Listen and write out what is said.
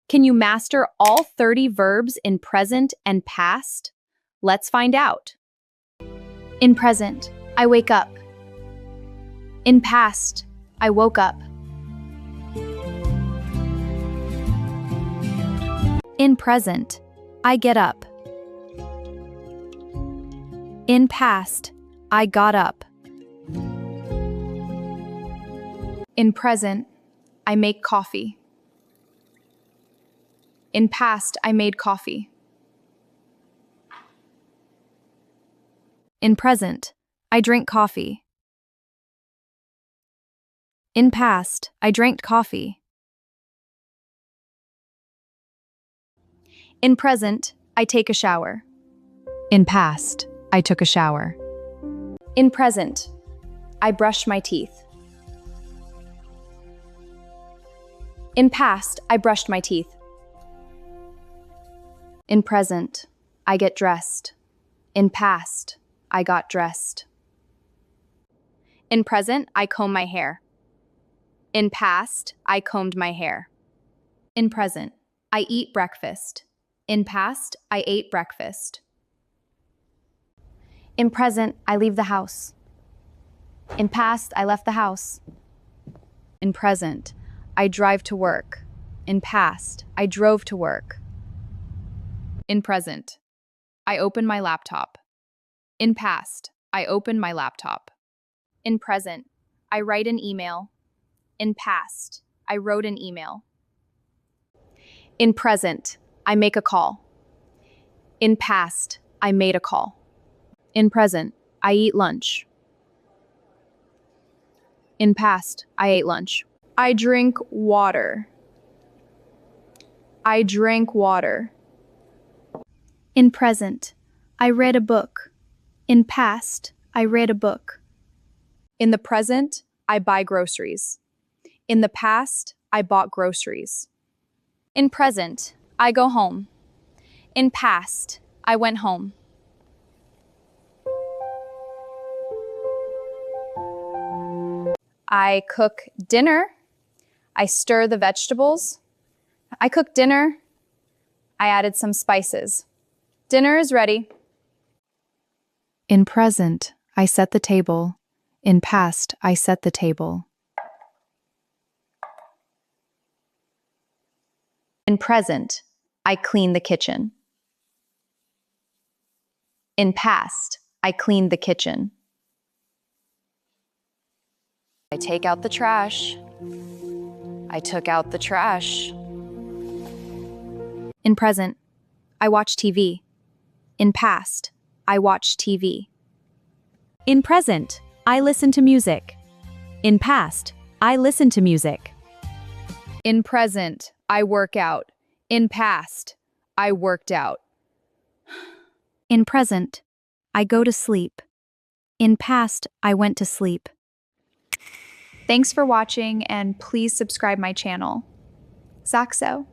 Can you master all 30 verbs in present and past? Let's find out. In present, I wake up. In past, I woke up. In present, I get up. In past, I got up. In present, I make coffee. In past, I made coffee. In present, I drink coffee. In past, I drank coffee. In present, I take a shower. In past, I took a shower. In present, I brush my teeth. In past, I brushed my teeth. In present, I get dressed. In past, I got dressed. In present, I comb my hair. In past, I combed my hair. In present, I eat breakfast. In past, I ate breakfast. In present, I leave the house. In past, I left the house. In present, I drive to work. In past, I drove to work. In present, I open my laptop. In past, I opened my laptop. In present, I write an email. In past, I wrote an email. In present, I make a call. In past, I made a call. In present, I eat lunch. In past, I ate lunch. I drink water. I drank water. In present, I read a book. In past, I read a book. In the present, I buy groceries. In the past, I bought groceries. In present, I go home. In past, I went home. I cook dinner. I stir the vegetables. I cook dinner. I added some spices. Dinner is ready. In present, I set the table. In past, I set the table. In present, I clean the kitchen. In past, I cleaned the kitchen. I take out the trash. I took out the trash. In present, I watch TV. In past, I watch TV. In present, I listen to music. In past, I listen to music. In present, I work out. In past, I worked out. In present, I go to sleep. In past, I went to sleep. Thanks for watching and please subscribe my channel. Saxo.